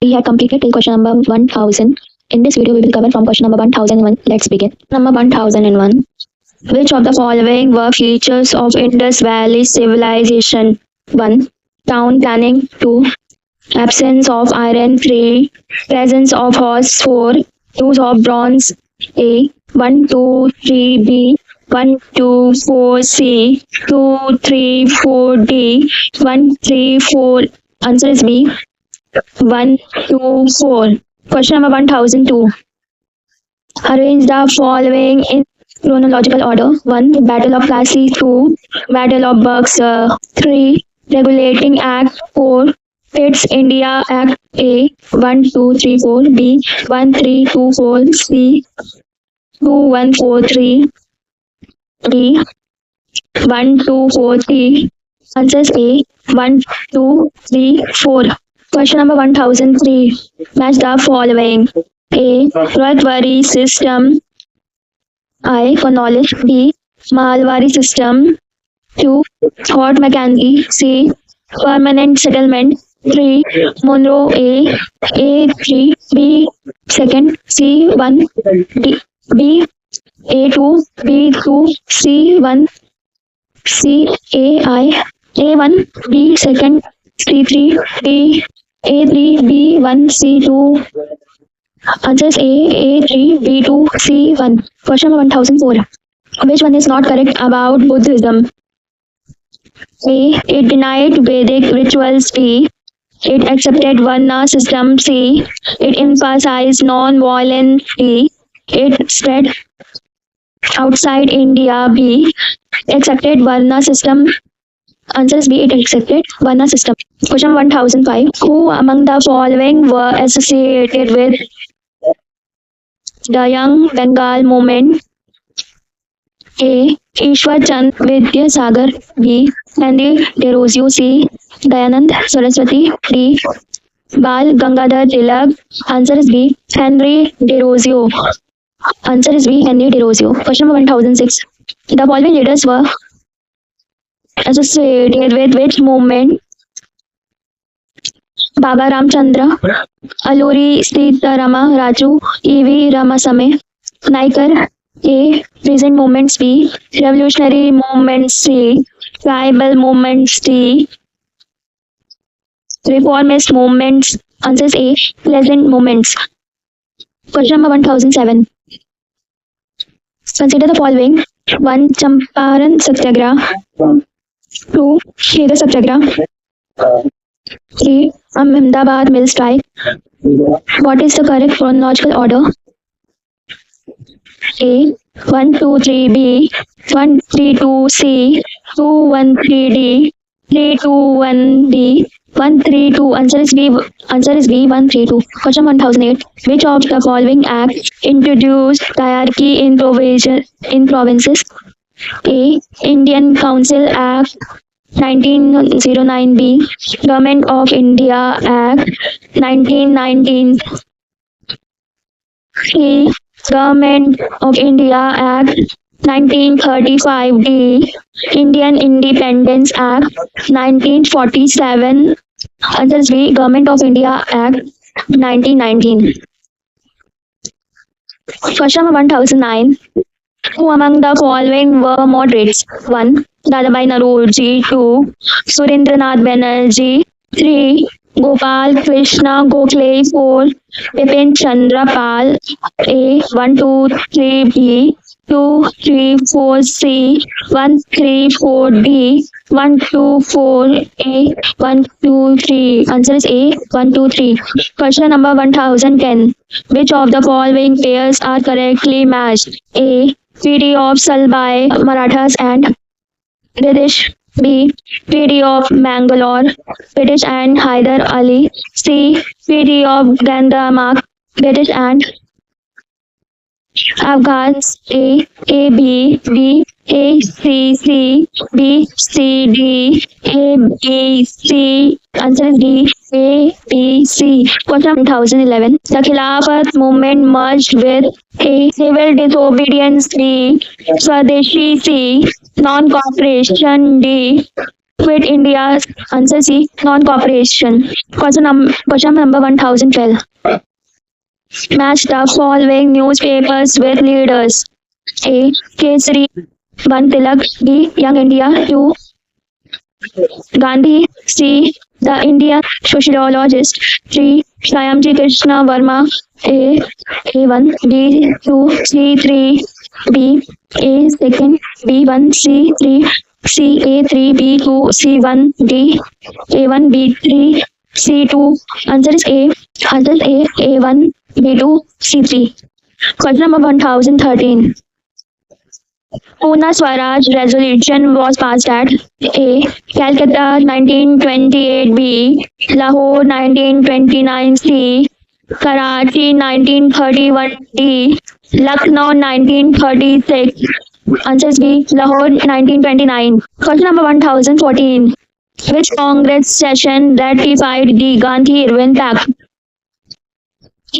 We had completed till question number 1000. In this video, we will cover from question number 1001. Let's begin. Number 1001. Which of the following were features of Indus Valley civilization? 1. Town planning. 2. Absence of iron. 3. Presence of horse. 4. Use of bronze. A. 1, 2, 3. B. 1, 2, 4. C. 2, 3, 4. D. 1, 3, 4. Answer is B. 1, 2, 4. Question number 1002. Arrange the following in chronological order. 1. Battle of Plassey. 2. Battle of Buxar. 3. Regulating Act. 4. Pitt's India Act. A. 1, 2, 3, 4. B. 1, 3, 2, 4. C. 2, 1, 4, 3. D. 1, 2, 4, 3. Answers A. 1, 2, 3, 4. Question number 1003. Match the following. A. Ratwari system. I. For knowledge. B. Malwari system. 2. Fort Mackenzie. C. Permanent settlement. 3. Monroe A. A. 3. B. Second. C. 1. D. B. A. 2. B. 2. C. 1. C. A. I. A. 1. B. Second. C. 3. D. A3, B1, C2. Answers A, A3, B2, C1. Question number 1004. Which one is not correct about Buddhism? A. It denied Vedic rituals. B. It accepted Varna system. C. It emphasized non-violence. D. It spread outside India. B. Accepted Varna system. Answers B. It accepted Varna system. Question 1005. Who among the following were associated with the Young Bengal movement? A. Ishwar Chand Vidyasagar. B. Henry Desrosiers. C. Dayanand Saraswati. D. Bal Gangadhar Tilak. Answer is B. Henry Desrosiers. Answer is B. Henry Desrosiers. Question number 1006. The following leaders were associated with which movement? Baba Ramchandra, Alluri Sitarama Raju, E.V. Ramasamy, Naikar. A. Present movements. B. Revolutionary movements. C. Tribal movements. D. Reformist movements. Answers A. Pleasant movements. Question number 1007. Consider the following. 1. Champaran Satyagraha. 2. Kheder Satyagraha. 3. Ahmedabad Mill Strike. What is the correct chronological order? A. 1, 2, 3. B. 1, 3, 2. C. 2, 1, 3. D. 3, 2, 1. D. 1, 3, 2. Answer is B. 1, 3, 2. Question 1008. Which of the following acts introduced hierarchy in provinces? A. Indian Council Act 1909. B. Government of India Act 1919. C. Government of India Act 1935. D. Indian Independence Act 1947. Answers B. Government of India Act 1919. Question number 1009. Who among the following were moderates? 1. Dadabhai Naoroji. 2. Surendranath Banerjee. 3. Gopal Krishna Gokhale. 4. Bipin Chandra Pal. A. 1, 2, 3. B. 2, 3, 4. C. 1, 3, 4. D. 1, 2, 4. A. 1, 2, 3. Answer is A. 1, 2, 3. Question number 1010. Which of the following pairs are correctly matched? A. Treaty of Salbai Marathas and British. B. Treaty of Mangalore, British and Hyder Ali. C. Treaty of Gandamak, British and Afghans. A. A. B. B. A. C. C. B. C. D. A. B. C. Answer is D. A. B. C. Question 1011. The Khilafat movement merged with A. Civil disobedience. B. Swadeshi. C. Non-cooperation. D. Quit India. Answer C. Non-cooperation. Question number 1012. Match the following newspapers with leaders. A. Kesari. 1. Tilak. B. Young India. 2. Gandhi. C. The Indian sociologist. 3. Shyamji Krishna Verma. A1. B2. C3. B. A2. B1. C3. C A3. B2. C1. D. A1. B3. C2. Answer is A. Answer is A. A1. B2. C3. Question number 1013. Pune Swaraj resolution was passed at A. Calcutta 1928, B. Lahore 1929, C. Karachi 1931, D. Lucknow 1936. Answer is B. Lahore 1929. Question number 1014. Which Congress session ratified the Gandhi-Irwin Pact?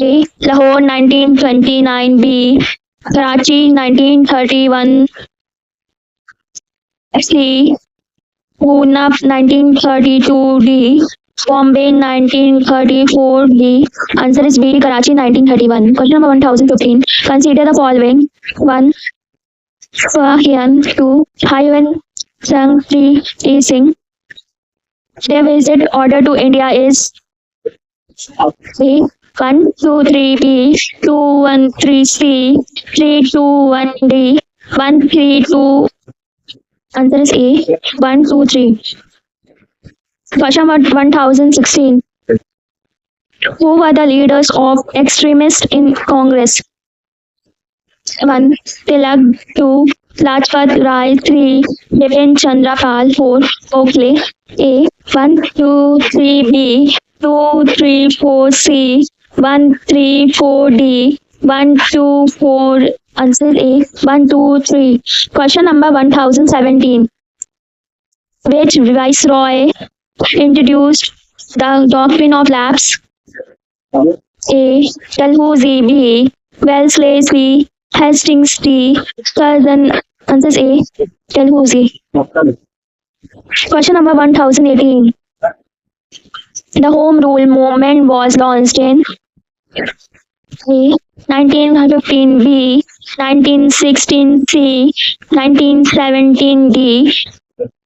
A. Lahore 1929, B. Karachi 1931, C. Pune 1932, D. Bombay 1934, D. Answer is B. Karachi 1931. Question number 1015. Consider the following. 1. Fahian. 2. Hyun Sang. 3. T. Singh. Their visit order to India is A. 1, 2, 3, B. 2, 1, 3, C. 3, 2, 1, D. 1, 3, 2. Answer is A. 1, 2, 3. Question number 1016. Who were the leaders of extremists in Congress? 1. Tilak. 2. Lajpat Rai. 3. Bipin Chandra Pal. 4. Gokhale. A. 1, 2, 3, B. 2, 3, 4, C. 1, 3, 4, D. 1, 2, 4. Answer A. 1, 2, 3. Question number 1017. Which viceroy introduced the doctrine of lapse? A. Dalhousie. B. Wellesley. C. Hastings. D. Curzon. Answer A. Dalhousie. Question number 1018. The Home Rule movement was launched in A. 1915, B. 1916, C. 1917, D.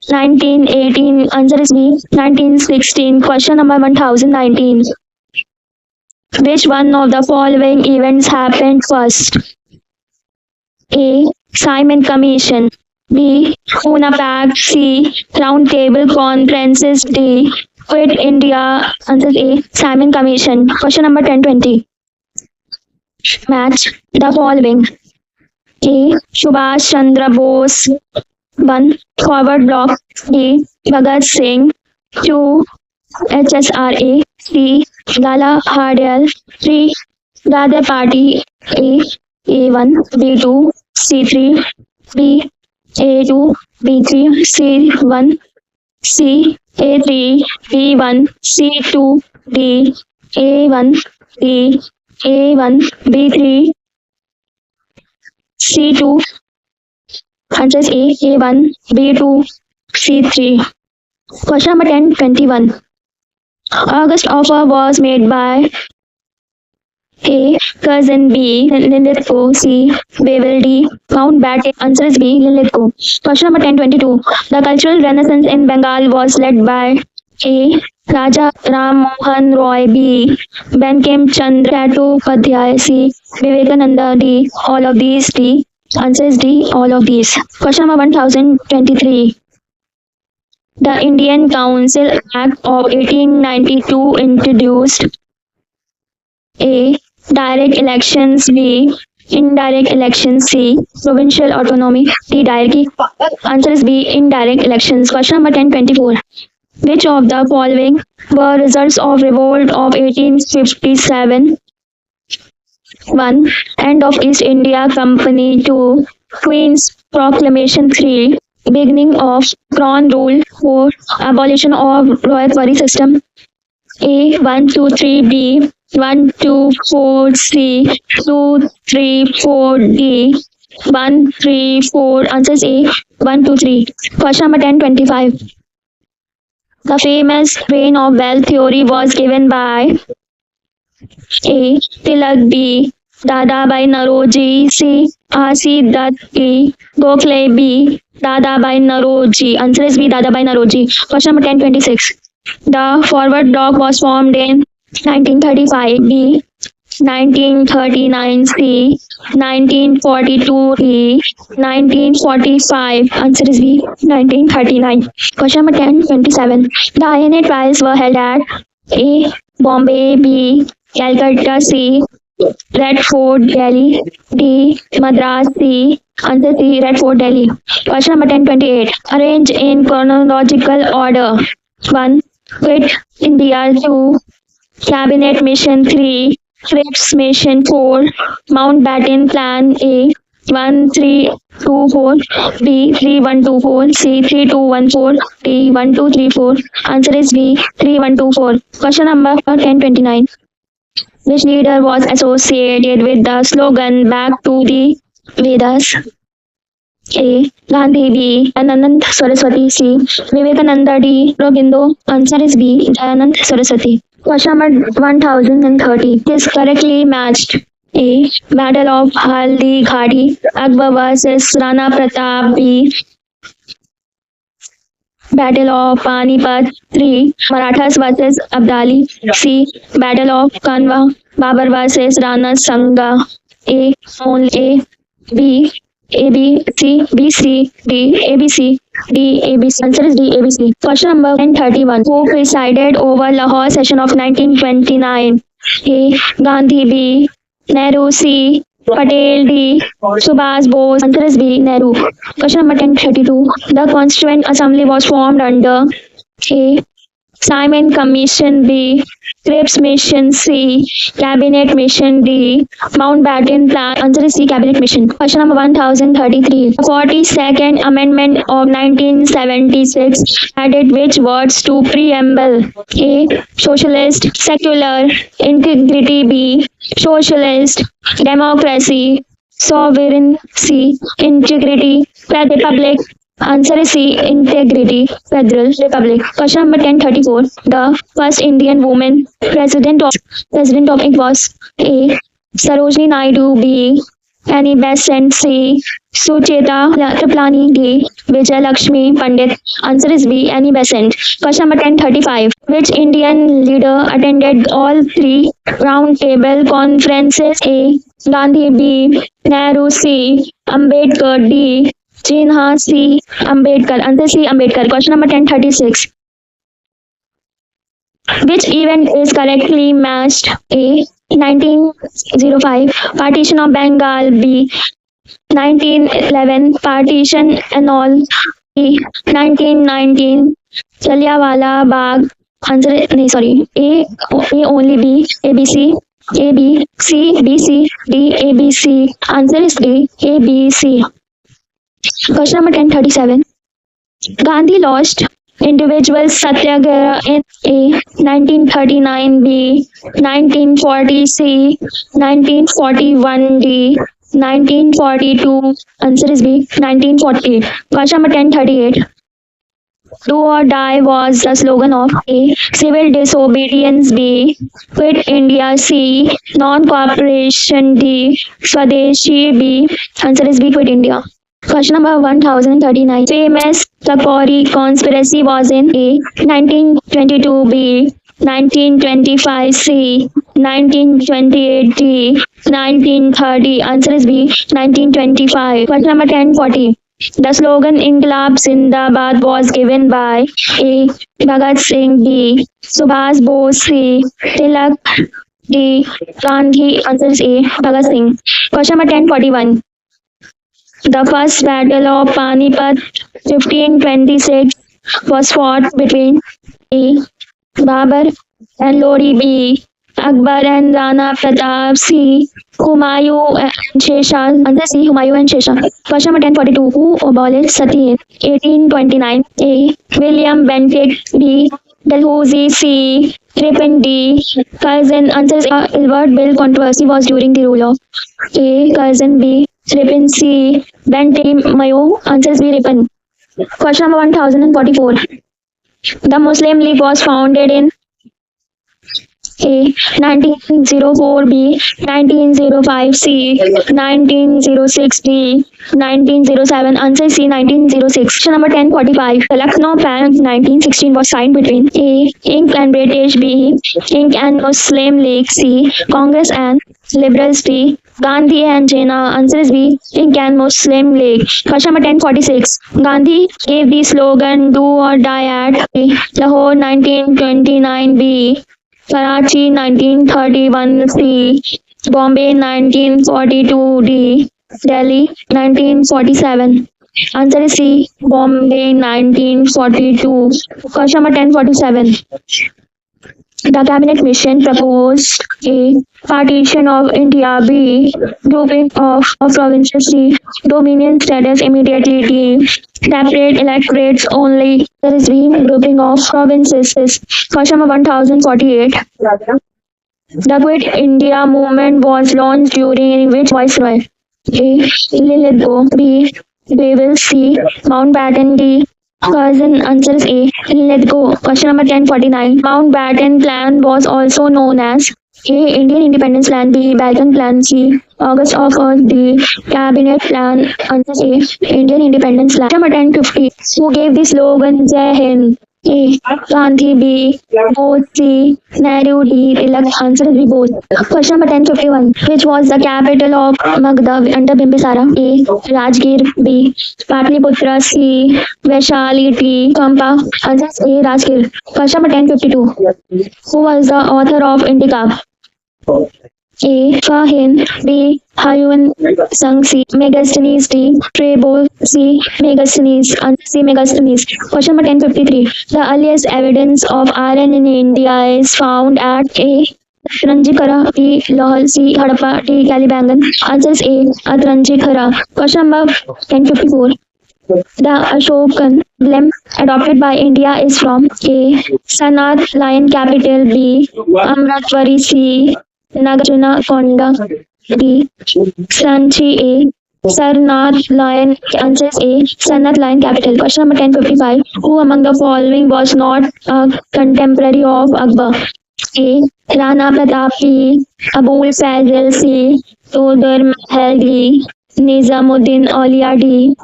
1918. Answer is B. 1916. Question number 1019. Which one of the following events happened first? A. Simon Commission. B. Pune Pact. C. Round Table Conferences. D. Quit India. Answer A. Simon Commission. Question number 1020. Match the following. A. Subhash Chandra Bose. 1. Forward block. A. Bhagat Singh. 2. HSRA. 3. Lala Hardel. 3. Radha Party. A. A1. B2. C3. B. A2. B3. C1. C. A3. B1. C2. D. A1. D. A1. B3. C2. Answer is A. A1. B2. C3. Question number 1021. August offer was made by A. Curzon. B. Lilithgow. C. Wavell. D. Mountbatten. Answer is B. Lilithgow. Question number 1022. The cultural renaissance in Bengal was led by A. Raja Ram Mohan Roy. B. Bankim Chandra Chattopadhyay. C. Vivekananda. D. All of these. D. Answer is D. All of these. Question number 1023. The Indian Council Act of 1892 introduced A. Direct elections. B. Indirect elections. C. Provincial autonomy. D. Direct. Answer is B. Indirect elections. Question number 1024. Which of the following were results of revolt of 1857? 1. End of East India Company. 2. Queen's Proclamation. 3. Beginning of Crown Rule. 4. Abolition of Royal Quarry System. A. 1, 2, 3. B. 1, 2, 4. C. 2, 3, 4. D. 1, 3, 4. Answers A. 1, 2, 3. Question number 1025. The famous reign of wealth theory was given by A. Tilak, B. Dadabhai Naoroji, C. R.C. Dutt, D. Gokhale, B. Dadabhai Naoroji. Answer is B. Dadabhai Naoroji. Question number 1026. The Forward Bloc was formed in 1935, B. 1939, C. 1942, D. 1945. Answer is B. 1939. Question number 1027. The INA trials were held at A. Bombay, B. Calcutta, C. Red Fort, Delhi, D. Madras, C. Answer C. Red Fort, Delhi. Question number 1028. Arrange in chronological order. 1. Quit India, 2. Cabinet Mission, 3. Cripps Mission, 4. Mountbatten Plan, A. 1324, B. 3124, C. 3214, D. 1234. Answer is B. 3124. Question number 1029. Which leader was associated with the slogan "Back to the Vedas"? A. Gandhi, B. Dayanand Saraswati, C. Vivekananda, D. Aurobindo. Answer is B. Dayanand Saraswati. Question number 1030 is correctly matched. A. Battle of Haldi Ghati, Akbar versus Rana Pratap, B. Battle of Panipat, 3. Marathas versus Abdali, C. Battle of Kanwa, Babur versus Rana Sanga, A. Only A. B. A, B, C, B, C, D, A, B, C, D, A, B, C. Answer is D, A, B, C. Question number 1031. Who presided over Lahore session of 1929? A. Gandhi, B. Nehru, C. Patel, D. Subhas Bose. Answer is B. Nehru. Question number 1032. The Constituent Assembly was formed under A. Simon Commission, B. Cripps Mission, C. Cabinet Mission, D. Mountbatten Plan. Answer is C. Cabinet Mission. Question number 1033. The 42nd Amendment of 1976 added which words to preamble? A. Socialist, secular, integrity, B. Socialist, democracy, sovereign, C. Integrity, republic. Answer is C. Integrity, Federal Republic. Question number 1034. The first Indian woman president of it was A. Sarojini Naidu, B. Annie Besant, C. Sucheta Triplani, D. Vijay Lakshmi Pandit. Answer is B. Annie Besant. Question number 1035. Which Indian leader attended all three round table conferences? A. Gandhi, B. Nehru, C. Ambedkar, D. Jinha, C. Ambedkar. Answer C. Ambedkar. Question number 1036. Which event is correctly matched? A. 1905 Partition of Bengal, B. 1911 Partition annul, C. 1919 Jallianwala Bagh. Answer A only, B. A, B, C. A, B, C, B, C, D, A, B, C. Answer is D. A, B, C. Question number 1037. Gandhi lost individual satyagraha in A. 1939, B. 1940, C. 1941, D. 1942. Answer is B. 1940. Question number 1038. Do or die was the slogan of A. Civil disobedience, B. Quit India, C. Non-cooperation, D. Swadeshi, B. Answer is B. Quit India. Question number 1039. Famous Kakori conspiracy was in A. 1922, B. 1925, C. 1928, D. 1930. Answer is B. 1925. Question number 1040. The slogan Inqilab Zindabad was given by A. Bhagat Singh, B. Subhas Bose, C. Tilak, D. Gandhi. Answer is A. Bhagat Singh. Question number 1041. The first battle of Panipat 1526 was fought between A. Babur and Lodi, B. Akbar and Rana Pratap, C. Humayun and Shesha. Answer C. Humayun and Shesha. Question number 1042. Who abolished sati in 1829? A. William Bentinck, B. Dalhousie, C. Ripon, D. Curzon. Answer is A. Ilbert Bill controversy was during the rule of A. Curzon, B. Ripon, C. Bentinck, Mayo. Answer is B. Ripon. Question number 1044. The Muslim League was founded in A. 1904, B. 1905, C. 1906, D. 1907. Answer C. 1906. Question number 1045. The Lucknow Pact 1916 was signed between A. Inc. and British, B. Inc. and Muslim League, C. Congress and Liberals, D. Gandhi and Jinnah. Answer is B. Inc. and Muslim League. Question number 1046. Gandhi gave the slogan "Do or Die" at A. Lahore 1929, B. Karachi 1931, C. Bombay 1942, D. Delhi 1947. Answer is C. Bombay 1942. Question number 1047. The cabinet mission proposed A. Partition of India, B. Grouping of provinces, C. Dominion status immediately, D. Separate electorates only. There is B. Grouping of provinces. Question number 1048. The Quit India movement was launched during which viceroy? A. Lithgow, B. Wavell, C. Mountbatten, D. Curzon. Answer is A. Lithgow. Question number 1049. Mountbatten Plan was also known as A. Indian Independence Plan, B. Balkan Plan, C. August of Earth, D. Cabinet Plan. Answer is A. Indian Independence Plan. Number 1050. Who gave the slogan Jai Hind? A. Gandhi, B. Bose, C. Nehru, D. Tilak. Answer is B. Bose. Question number 1051. Which was the capital of Magadha under Bimbisara? A. Rajgir, B. Patliputra, C. Vaishali, D. Champa. Answer is A. Rajgir. Question number 1052. Who was the author of Indica? A. Fahin, B. Hayun Sung, C. Megasthenes, D. Strabo, C. Megasthenes. Answer C. Megasthenes. Question number 1053. The earliest evidence of iron in India is found at A. Atranjikhara, B. Lohal, C. Harappa, D. Kalibangan. Answer is A. Atranjikhara. Question number 1054. The Ashokan emblem adopted by India is from A. Sanath Lion capital, B. Amratwari, C. Nagarjuna Konda, D. Sanchi, A. Sarnath Lion. Answer is A. Sarnath Lion capital. Question number 1055. Who among the following was not a contemporary of Akbar? A. Rana Pratap, B. Abul Fazl, C. Todar Mahal, D. Nizamuddin Aulia, D.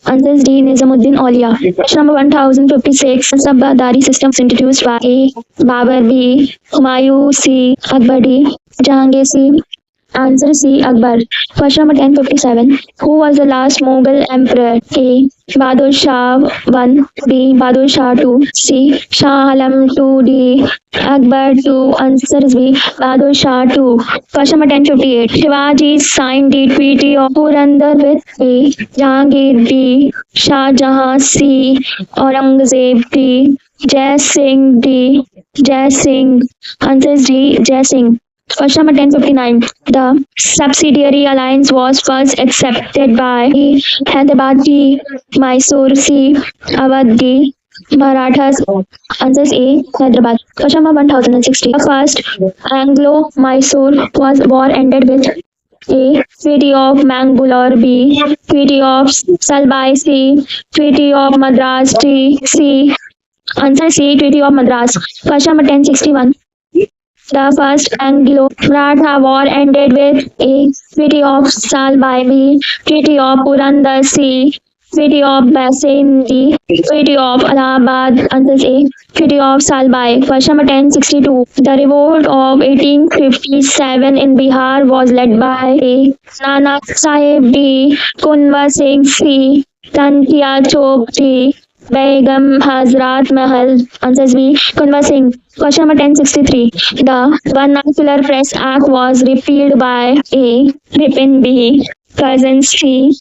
Answer is D. Nizamuddin Aulia. Question number 1056. Sabadari system was introduced by A. Babur, B. Humayun, C. Akbar, D. Jahangir, C. Answer is C. Akbar. Question number 1057. Who was the last Mughal emperor? A. Bahadur Shah 1, B. Bahadur Shah 2, C. Shah Alam 2, D. Akbar 2. Answer is B. Bahadur Shah 2. Question number 1058. Shivaji signed the Treaty of Purandar with A. Jahangir, B. Shah Jahan, C. Aurangzeb, D. Jai Singh, D. Jai Singh. Answer is D. Jai Singh. Question number 1059. The subsidiary alliance was first accepted by A. Hyderabad, B. Mysore, C. Awadh, D. Marathas. Answer is A. Hyderabad. Question number 1060. The first Anglo-Mysore war ended with A. Treaty of Mangalore, B. Treaty of Salbai, C. Treaty of Madras, D. C. Answer C. Treaty of Madras. Question number 1061. The first Anglo-Maratha war ended with A. Treaty of Salbai, B. Treaty of Purandar, C. Treaty of Bassein, D. Treaty of Allahabad. Answer A. Treaty of Salbai. Question number 1062. The revolt of 1857 in Bihar was led by A. Nana Sahib, D. Kunwar Singh, C. Tantia Chowk, D. Begum Hazrat Mahal. Answer is B. Kunwar Singh. Question number 1063. The Vernacular Press Act was repealed by A. Ripon, B. Curzon, C.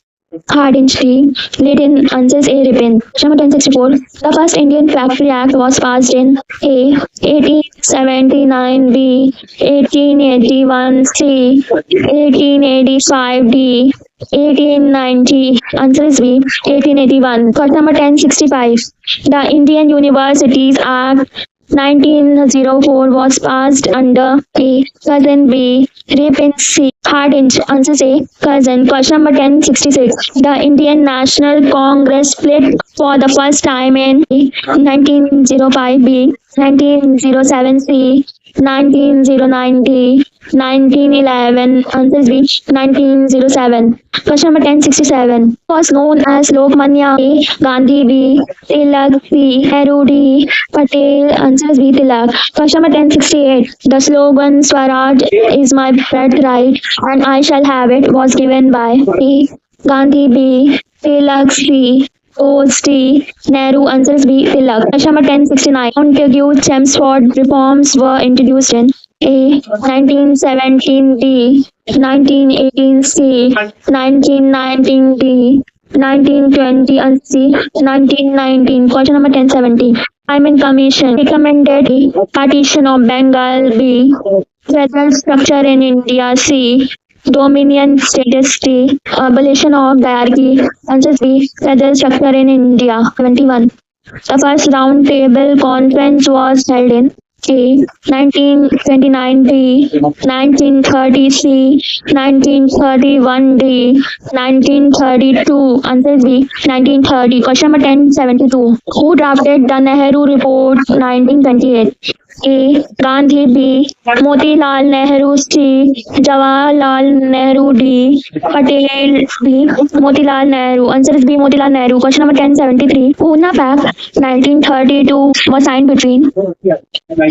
Hardinge, D. Lytton. Answer is A. Ripon. Question number 1064. The first Indian Factory Act was passed in A. 1879, B. 1881, C. 1885, D. 1890. Answer is B. 1881. Question number 1065. The Indian Universities Act 1904 was passed under A. Cousin B. Ripon C. Hardinge. Answer A. Cousin. Question number 1066. The Indian National Congress split for the first time in 1905 B. 1907 C. 1909 D. 1911. Answer B. 1907. Question number 1067. Was known as Lokmanya A. Gandhi B. Tilak C. Nehru D. Patel. Answer is B. Tilak. Question number 1068. The slogan Swaraj is my birthright and I shall have it was given by A. Gandhi B. Tilak C. Bose D. Nehru. Answer is B. Tilak. Question number 1069. Montague Chelmsford reforms were introduced in A. 1917 D. 1918 C. 1919 D. 1920 and C. 1919. Question number 1070. Simon Commission recommended A. Partition of Bengal B. Federal structure in India C. Dominion status D. Abolition of diarchy. Answer B. Federal structure in India. 71. The first round table conference was held in A. 1929 D. 1930 C. 1931 D. 1932. Answer B. 1930. Question number 1072. Who drafted the Nehru Report 1928? A. Gandhi B. Motilal Nehru C. Jawaharlal Nehru D. Patel B. Motilal Nehru. Answer is B. Motilal Nehru. Question number 1073. Pune Pact 1932 was signed between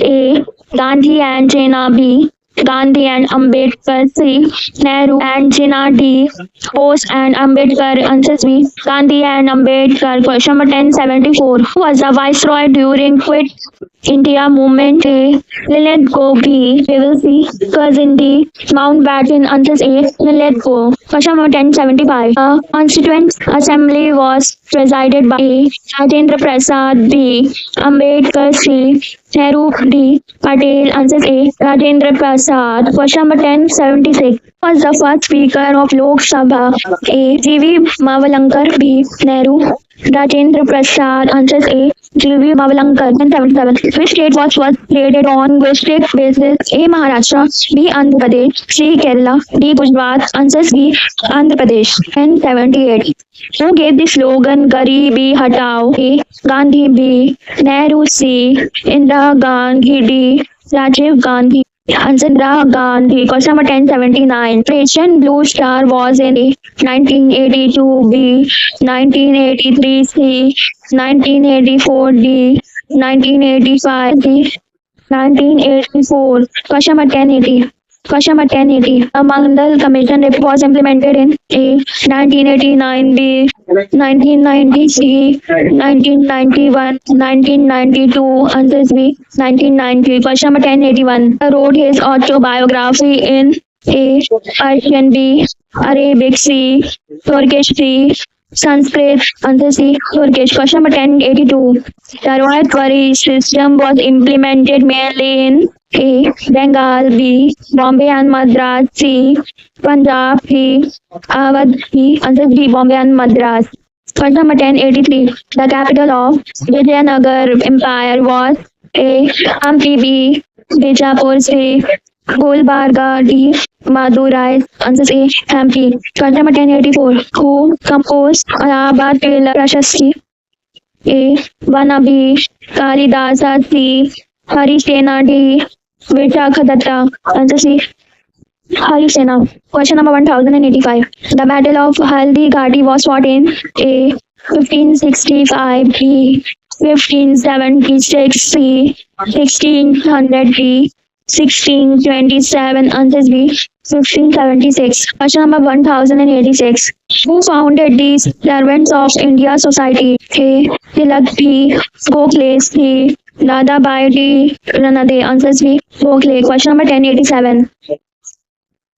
A. Gandhi and Jinnah B. Gandhi and Ambedkar C. Nehru and Jinnah D. Bose and Ambedkar. Answer B. Gandhi and Ambedkar. Question number 1074. Who was the viceroy during Quit India movement? A. Lillian B. Devil C. Cousin D. Mountbatten. Answer A. Lillian. Question number 1075. A Constituent Assembly was presided by A. Rajendra Prasad B. Ambedkar C. Nehru D. Patel. Answer A. Rajendra Prasad. Question number 1076. Was the first Speaker of Lok Sabha? A. G.V. Mavalankar B. Nehru. Rajendra Prasad. Answer A. G.V. Mavalankar. 1077. Which state was first created on district basis? A. Maharashtra. B. Andhra Pradesh. C. Kerala. D. Gujarat. Answer B. Andhra Pradesh. 1078. Who gave the slogan Garibi Hatao? A. Gandhi B. Nehru C. Indira Gandhi D. Rajiv Gandhi. Answer Indira Gandhi. Question number 1079. Operation Blue Star was in A. 1982 B. 1983 C. 1984 D. 1985 D. 1984. Question number 1080. Question number 1080. The Mandal Commission report was implemented in A. 1989 B. 1990 C. 1991. 1992. Answer B. 1990. Question number 1081. He wrote his autobiography in A. Persian B. Arabic C. Turkish C. Sanskrit. Answer C. Turkish. Question number 1082. The Rohit Quarry system was implemented mainly in A. Bengal B. Bombay and Madras C. Punjab C. Awadh C. Answer B. Bombay and Madras. Question number 1083. The capital of Vijayanagar Empire was A. Hampi B. Bijapur C. Gulbarga D. Madurai. Answer A. Hampi. Question number 1084. Who composed Allahabad Tailor Prashasti? A. Vana B. Kalidasa C. Harisena D. Vijakhadatta. Answer C. Harisena. Question number 1085. The Battle of Haldi Ghati was fought in A. 1565 B. 1576 C. 1600 D. 1627. Answer B. 1676. Question number 1086. Who founded the Servants of India Society? A. Tilak B. Gokhale C. Dadabhai D. Ranade. Answer B. Gokhale. Question number 1087.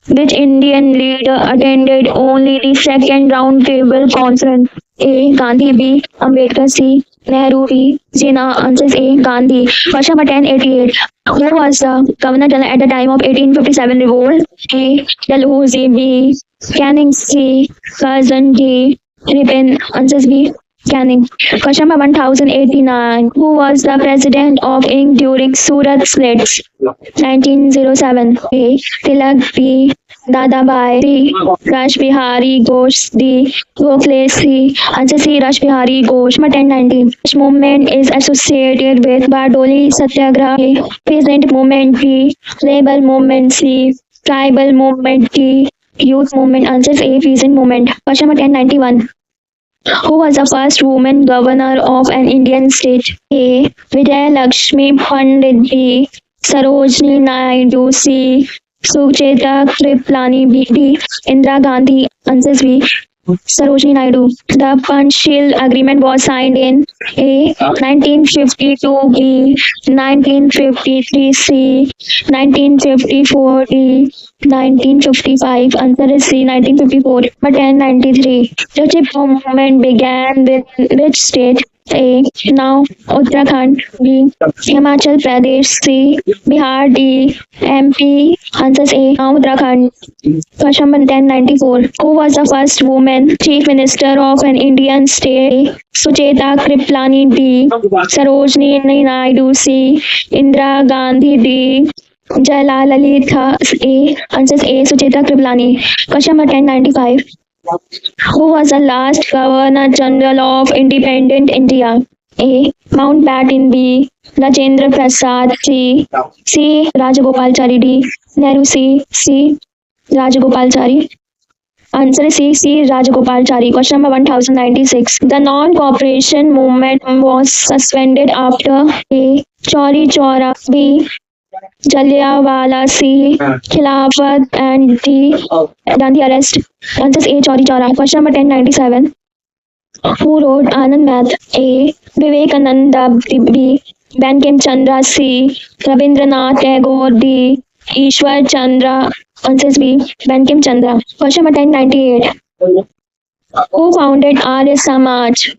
Which Indian leader attended only the second round table conference? A. Gandhi B. Ambedkar C. Nehru D. Jinnah. Answer A. Gandhi. Question number 1088. Who was the Governor General at the time of 1857 revolt? A. Dalhousie B. Canning C. Curzon D. Ripon. Answer B. Canning. Question number 1089. Who was the president of Inc. during Surat splits? 1907. A. Tilak. B. Dadabhai. C. Rash Bihari Ghosh. D. Gokhale. C. Answer C. Rash Bihari Ghosh. Number 1090. Which movement is associated with Bardoli Satyagraha? A. Peasant movement. B. Rebel movement. C. Tribal movement. D. Youth movement. Answers A. Peasant movement. Question number 1091. Who was the first woman governor of an Indian state? A. Vijay Lakshmi Pandit. B. Sarojini Naidu. C. Sucheta Kriplani. D. Indira Gandhi. Answers B. Sarojini Naidu. The Panchsheel Agreement was signed in A. 1952. B. 1953. C. 1954. D. 1955. Answer is C. 1954. But 1093. The Chipko movement began with which state? A. Now Uttarakhand. B. Himachal Pradesh. C. Bihar. D. MP. Answers A. Now Uttarakhand. Question number 1094. Who was the first woman chief minister of an Indian state? Sucheta Kriplani. D. Sarojini Naidu. C. Indira Gandhi. D. Jayalalitha. A. Answers A. Sucheta Kriplani. Question number 1095. Who was the last Governor General of Independent India? A. Mountbatten. B. Rajendra Prasad. C. Rajagopalachari. D. Nehru. C. Rajagopalachari. Answer is C. Rajagopalachari. Question number 1096. The non-cooperation movement was suspended after A. Chauri Chaura. B. Jallianwala. C. Khilafat. And D. Gandhi arrest. Answers A. Chauri Chaura. Question number 1097. Who wrote Anand Math? A. Vivekananda. B. Bankim Chandra. C. Rabindranath Tagore. D. Ishwar Chandra. Answers B. Bankim Chandra. Question number 1098. Who founded Arya Samaj?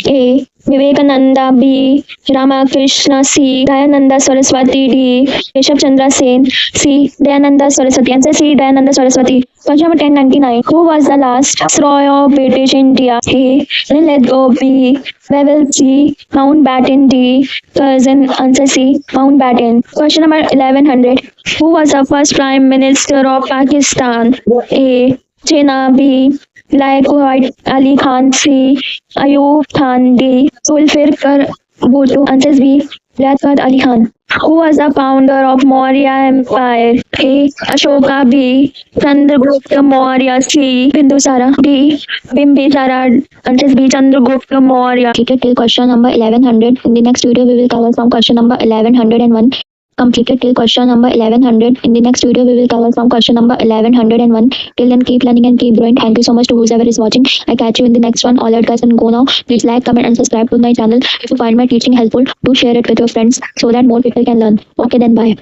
A. Vivekananda. B. Ramakrishna. C. Dayananda Saraswati. D. Keshav Chandra Sen. C. Dayananda Saraswati. Answer C. Dayananda Saraswati. Question number 1099. Who was the last Viceroy of British India? A. Lithgow. B. Wavell. C. Mountbatten. D. Curzon. Answer C. Mountbatten. Question number 1100. Who was the first Prime Minister of Pakistan? A. Jinnah. B. Liaquat Ali Khan. C. Ayub Khan. D. Zulfikar Bhutto. Answers B. Liaquat Ali Khan. Who was the founder of Maurya Empire? A. Ashoka. B. Chandragupta Maurya. C. Bindusara. D. Bimbisara. Answers B. Chandragupta Maurya. Completed till question number 1100. In the next video, we will cover from question number 1101. Completed till question number 1100. In the next video, we will cover from question number 1101. Till then, keep learning and keep growing. Thank you so much to whoever is watching. I catch you in the next one. All right, guys, and go now. Please like, comment, and subscribe to my channel. If you find my teaching helpful, do share it with your friends so that more people can learn. Okay, then bye.